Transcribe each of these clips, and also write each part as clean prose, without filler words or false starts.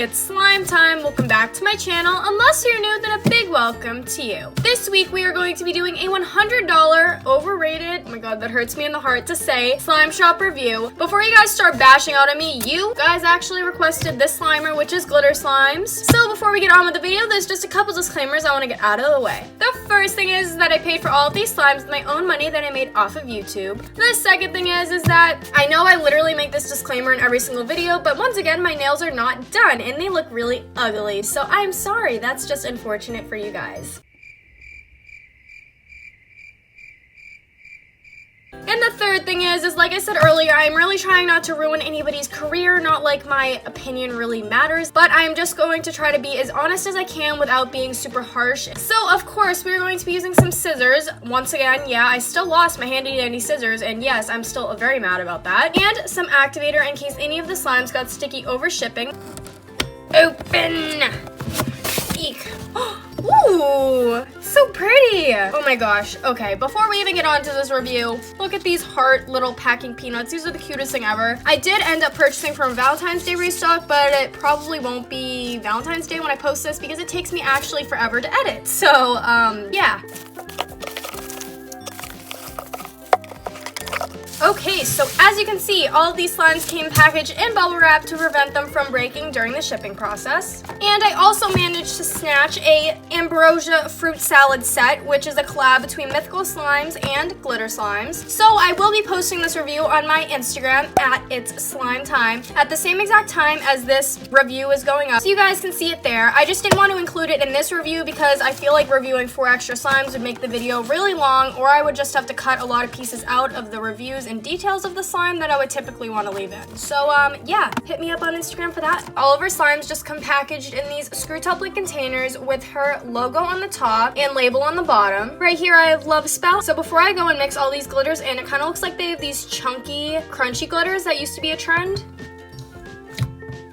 It's slime time. Welcome back to my channel. Unless you're new, then a big welcome to you. This week we are going to be doing a $100 overrated, oh my god, that hurts me in the heart to say, slime shop review. Before you guys start bashing out at me, you guys actually requested this Slimer, which is Glitter.Slimes. So before we get on with the video, there's just a couple disclaimers I want to get out of the way. The first thing is that I paid for all of these slimes with my own money that I made off of YouTube. The second thing is that I know I literally make this disclaimer in every single video, but once again, my nails are not done and they look really ugly, so I'm sorry. That's just unfortunate for you guys. And the third thing is like I said earlier, I'm really trying not to ruin anybody's career, not like my opinion really matters, but I'm just going to try to be as honest as I can without being super harsh. So of course, we're going to be using some scissors. Once again, yeah, I still lost my handy dandy scissors, and yes, I'm still very mad about that. And some activator in case any of the slimes got sticky over shipping. Open! Eek. Ooh, so pretty. Oh my gosh. Okay, before we even get on to this review, look at these heart little packing peanuts. These are the cutest thing ever. I did end up purchasing from Valentine's Day restock, but it probably won't be Valentine's Day when I post this because it takes me actually forever to edit. So, yeah. Okay, so as you can see, all of these slimes came packaged in bubble wrap to prevent them from breaking during the shipping process. And I also managed to snatch a ambrosia fruit salad set, which is a collab between Mythical Slimes and Glitter.Slimes. So I will be posting this review on my Instagram at It's Slime Time at the same exact time as this review is going up, so you guys can see it there. I just didn't want to include it in this review because I feel like reviewing 4 extra slimes would make the video really long, or I would just have to cut a lot of pieces out of the reviews and details of the slime that I would typically want to leave in. So yeah, hit me up on Instagram for that. All of our slimes just come packaged in these screw top lid containers with her logo on the top and label on the bottom. Right here I have Love Spell. So before I go and mix all these glitters in, it kind of looks like they have these chunky, crunchy glitters that used to be a trend.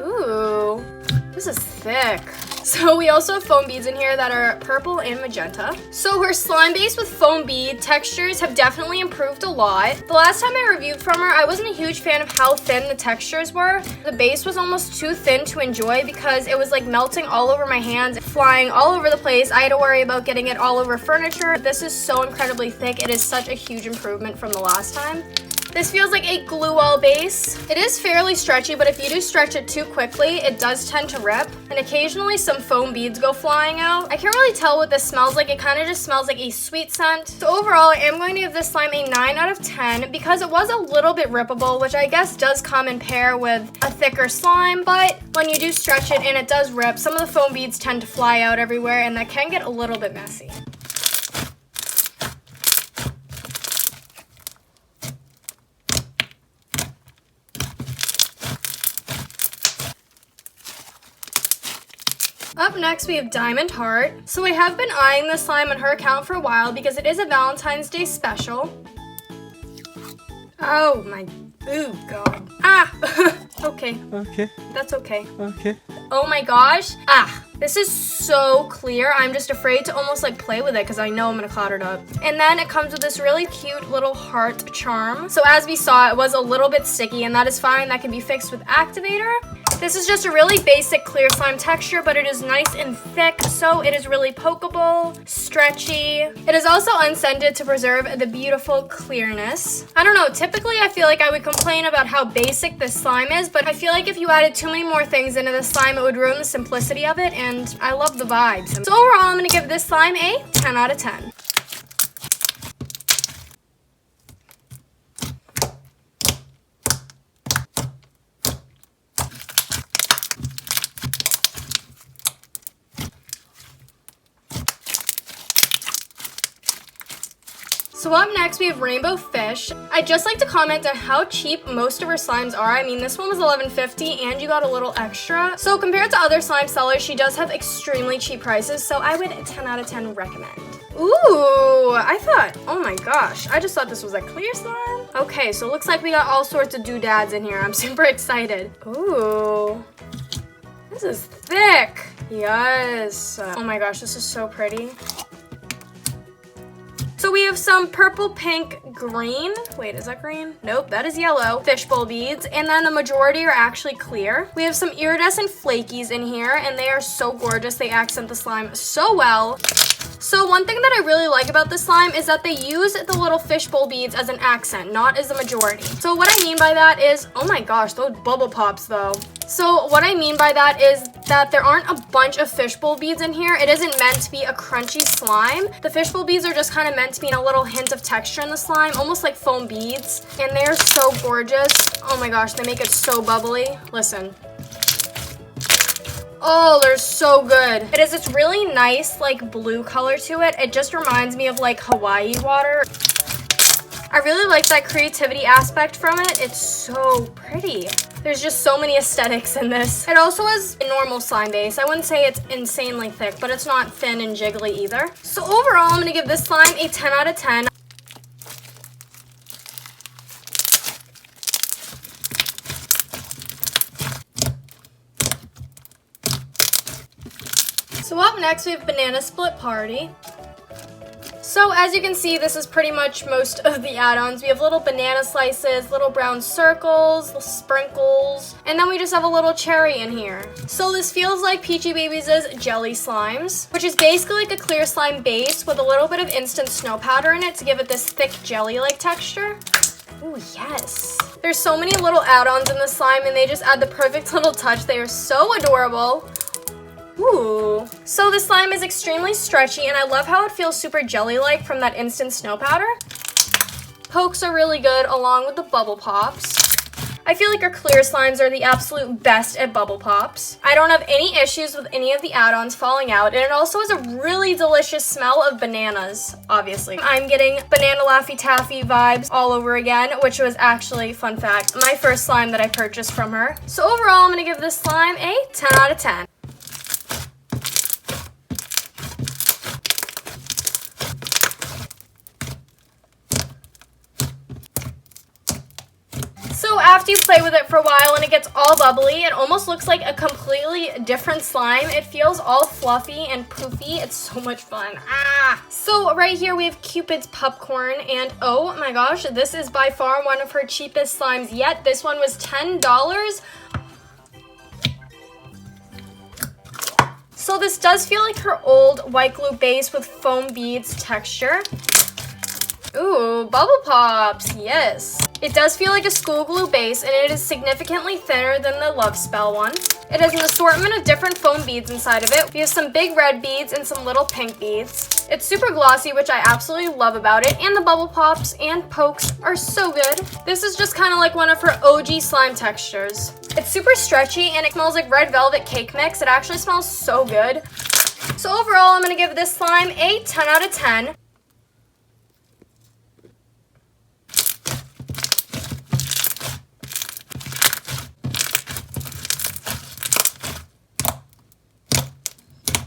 Ooh, this is thick. So we also have foam beads in here that are purple and magenta. So her slime base with foam bead textures have definitely improved a lot. The last time I reviewed from her, I wasn't a huge fan of how thin the textures were. The base was almost too thin to enjoy because it was like melting all over my hands, flying all over the place. I had to worry about getting it all over furniture. This is so incredibly thick. It is such a huge improvement from the last time. This feels like a glue-all base. It is fairly stretchy, but if you do stretch it too quickly, it does tend to rip, and occasionally some foam beads go flying out. I can't really tell what this smells like. It kind of just smells like a sweet scent. So overall, I am going to give this slime a 9 out of 10 because it was a little bit rippable, which I guess does come in pair with a thicker slime, but when you do stretch it and it does rip, some of the foam beads tend to fly out everywhere, and that can get a little bit messy. Up next, we have Diamond Heart. So I have been eyeing this slime on her account for a while because it is a Valentine's Day special. Oh my, ooh, God. Ah, okay. Okay. That's okay. Okay. Oh my gosh. Ah, this is so clear. I'm just afraid to almost like play with it because I know I'm gonna clot it up. And then it comes with this really cute little heart charm. So as we saw, it was a little bit sticky, and that is fine. That can be fixed with activator. This is just a really basic clear slime texture, but it is nice and thick, so it is really pokeable, stretchy. It is also unscented to preserve the beautiful clearness. I don't know, typically I feel like I would complain about how basic this slime is, but I feel like if you added too many more things into the slime, it would ruin the simplicity of it, and I love the vibes. So overall, I'm gonna give this slime a 10 out of 10. So up next, we have Rainbow Fish. I'd just like to comment on how cheap most of her slimes are. I mean, this one was $11.50 and you got a little extra. So compared to other slime sellers, she does have extremely cheap prices, so I would 10 out of 10 recommend. Ooh, I thought, oh my gosh, I just thought this was a clear slime. Okay, so it looks like we got all sorts of doodads in here. I'm super excited. Ooh, this is thick. Yes. Oh my gosh, this is so pretty. So So we have some purple, pink, green. Wait, is that green? Nope, that is yellow. Fishbowl beads, and then the majority are actually clear. We have some iridescent flakies in here, and they are so gorgeous. They accent the slime so well. So one thing that I really like about this slime is that they use the little fishbowl beads as an accent, not as the majority. So what I mean by that is, oh my gosh, those bubble pops though. So what I mean by that is that there aren't a bunch of fishbowl beads in here. It isn't meant to be a crunchy slime. The fishbowl beads are just kind of meant to be a little hint of texture in the slime, almost like foam beads. And they're so gorgeous. Oh my gosh, they make it so bubbly. Listen. Oh, they're so good. It has this really nice like blue color to it. It just reminds me of like Hawaii water. I really like that creativity aspect from it. It's so pretty. There's just so many aesthetics in this. It also has a normal slime base. I wouldn't say it's insanely thick, but it's not thin and jiggly either. So overall, I'm gonna give this slime a 10 out of 10. So up next, we have Banana Split Party. So as you can see, this is pretty much most of the add-ons. We have little banana slices, little brown circles, little sprinkles, and then we just have a little cherry in here. So this feels like Peachy Babies' Jelly Slimes, which is basically like a clear slime base with a little bit of instant snow powder in it to give it this thick jelly-like texture. Ooh, yes. There's so many little add-ons in the slime, and they just add the perfect little touch. They are so adorable. Ooh. So the slime is extremely stretchy, and I love how it feels super jelly-like from that instant snow powder. Pokes are really good along with the bubble pops. I feel like our clear slimes are the absolute best at bubble pops. I don't have any issues with any of the add-ons falling out, and it also has a really delicious smell of bananas, obviously. I'm getting Banana Laffy Taffy vibes all over again, which was actually, fun fact, my first slime that I purchased from her. So overall, I'm gonna give this slime a 10 out of 10. So after you play with it for a while and it gets all bubbly, it almost looks like a completely different slime. It feels all fluffy and poofy. It's so much fun. So right here we have Cupid's Popcorn, and oh my gosh, this is by far one of her cheapest slimes yet. This one was $10. So this does feel like her old white glue base with foam beads texture. Ooh, bubble pops, yes. It does feel like a school glue base, and it is significantly thinner than the Love Spell one. It has an assortment of different foam beads inside of it. We have some big red beads and some little pink beads. It's super glossy, which I absolutely love about it, and the bubble pops and pokes are so good. This is just kind of like one of her OG slime textures. It's super stretchy, and it smells like red velvet cake mix. It actually smells so good. So overall, I'm gonna give this slime a 10 out of 10.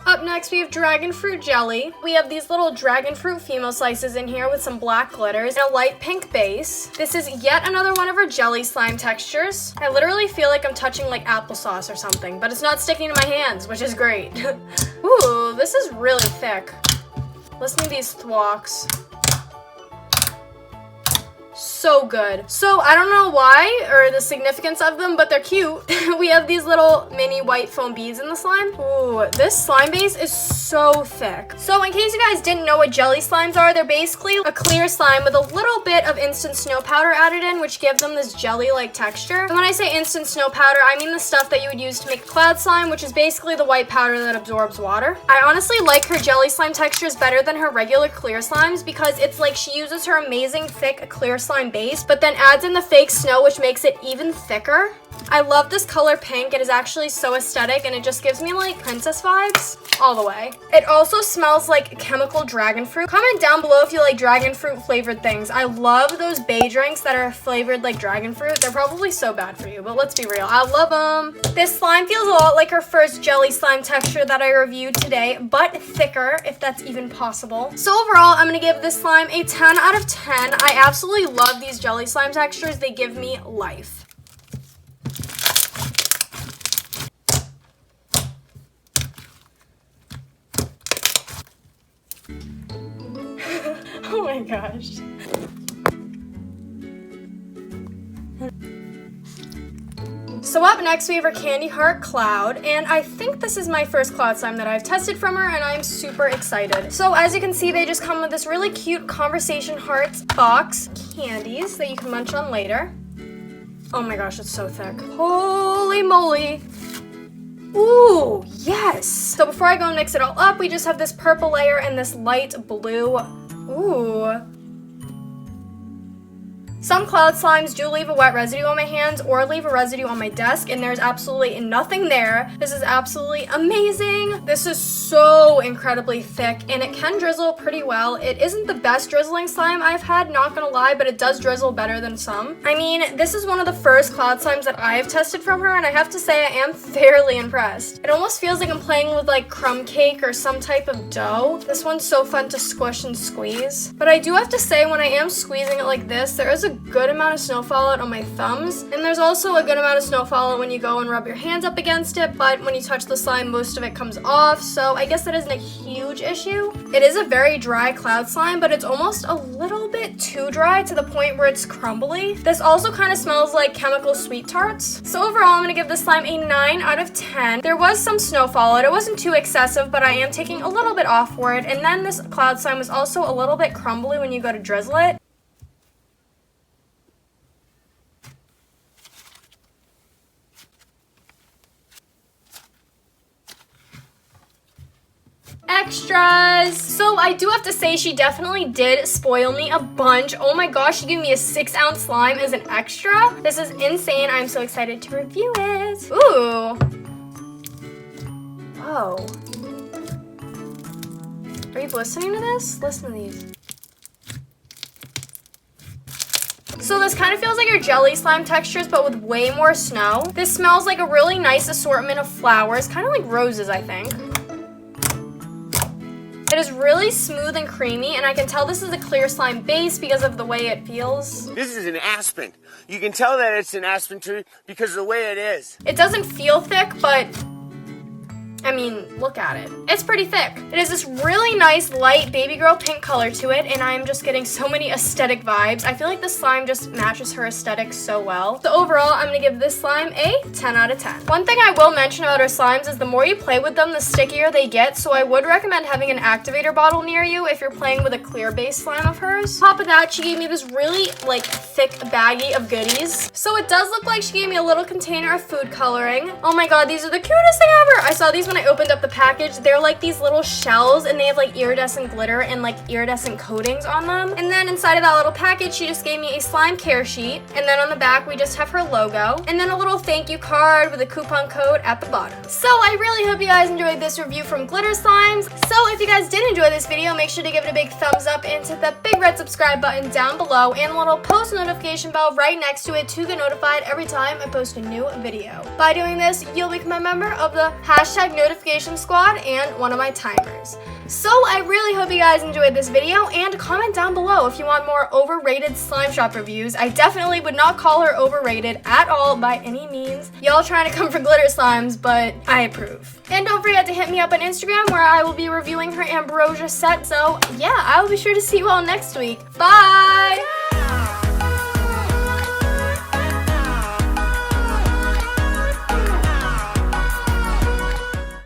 Up next, we have Dragon Fruit Jelly. We have these little dragon fruit female slices in here with some black glitters and a light pink base. This is yet another one of our jelly slime textures. I literally feel like I'm touching like applesauce or something, but it's not sticking to my hands, which is great. Ooh, this is really thick. Listen to these thwocks. So good. So I don't know why or the significance of them, but they're cute. We have these little mini white foam beads in the slime. Ooh, this slime base is so thick. So in case you guys didn't know what jelly slimes are, they're basically a clear slime with a little bit of instant snow powder added in, which give them this jelly-like texture. And when I say instant snow powder, I mean the stuff that you would use to make a cloud slime, which is basically the white powder that absorbs water. I honestly like her jelly slime textures better than her regular clear slimes because it's like she uses her amazing thick clear slime base, but then adds in the fake snow, which makes it even thicker. I love this color pink. It is actually so aesthetic, and it just gives me like princess vibes all the way. It also smells like chemical dragon fruit. Comment down below if you like dragon fruit flavored things. I love those bay drinks that are flavored like dragon fruit. They're probably so bad for you, but let's be real, I love them. This slime feels a lot like her first jelly slime texture that I reviewed today, but thicker, if that's even possible. So overall, I'm gonna give this slime a 10 out of 10. I absolutely love these jelly slime textures. They give me life. Oh my gosh. So up next we have our Candy Heart Cloud, and I think this is my first cloud slime that I've tested from her, and I'm super excited. So as you can see, they just come with this really cute conversation hearts box candies that you can munch on later. Oh my gosh, it's so thick. Holy moly. Ooh, yes. So before I go and mix it all up, we just have this purple layer and this light blue. Ooh. Some cloud slimes do leave a wet residue on my hands or leave a residue on my desk, and there's absolutely nothing there. This is absolutely amazing. This is so incredibly thick, and it can drizzle pretty well. It isn't the best drizzling slime I've had, not gonna lie, but it does drizzle better than some. I mean, this is one of the first cloud slimes that I have tested from her, and I have to say I am fairly impressed. It almost feels like I'm playing with like crumb cake or some type of dough. This one's so fun to squish and squeeze. But I do have to say, when I am squeezing it like this, there is a good amount of snow fallout on my thumbs, and there's also a good amount of snow fallout when you go and rub your hands up against it, but when you touch the slime, most of it comes off, so I guess that isn't a huge issue. It is a very dry cloud slime, but it's almost a little bit too dry to the point where it's crumbly. This also kind of smells like chemical sweet tarts. So overall, I'm gonna give this slime a 9 out of 10. There was some snow fallout. It wasn't too excessive, but I am taking a little bit off for it, and then this cloud slime was also a little bit crumbly when you go to drizzle it. Extras! So I do have to say, she definitely did spoil me a bunch. Oh my gosh, she gave me a 6-ounce slime as an extra. This is insane. I'm so excited to review it. Ooh. Whoa. Are you listening to this? Listen to these. So this kind of feels like your jelly slime textures, but with way more snow. This smells like a really nice assortment of flowers, kind of like roses, I think. It is really smooth and creamy, and I can tell this is a clear slime base because of the way it feels. This is an aspen. You can tell that it's an aspen tree because of the way it is. It doesn't feel thick, but I mean, look at it. It's pretty thick. It has this really nice light baby girl pink color to it, and I'm just getting so many aesthetic vibes. I feel like this slime just matches her aesthetic so well. So overall, I'm gonna give this slime a 10 out of 10. One thing I will mention about her slimes is the more you play with them, the stickier they get, so I would recommend having an activator bottle near you if you're playing with a clear base slime of hers. On top of that, she gave me this really like thick baggie of goodies. So it does look like she gave me a little container of food coloring. Oh my god, these are the cutest thing ever! I saw these when I opened up the package. They're like these little shells, and they have like iridescent glitter and like iridescent coatings on them. And then inside of that little package, she just gave me a slime care sheet. And then on the back, we just have her logo. And then a little thank you card with a coupon code at the bottom. So I really hope you guys enjoyed this review from Glitter.Slimes. So if you guys did enjoy this video, make sure to give it a big thumbs up and hit that big red subscribe button down below and a little post notification bell right next to it to get notified every time I post a new video. By doing this, you'll become a member of the #notification squad and one of my timers. So I really hope you guys enjoyed this video, and comment down below if you want more overrated slime shop reviews. I definitely would not call her overrated at all by any means. Y'all trying to come for Glitter.Slimes, but I approve. And don't forget to hit me up on Instagram where I will be reviewing her ambrosia set. So yeah, I will be sure to see you all next week. Bye!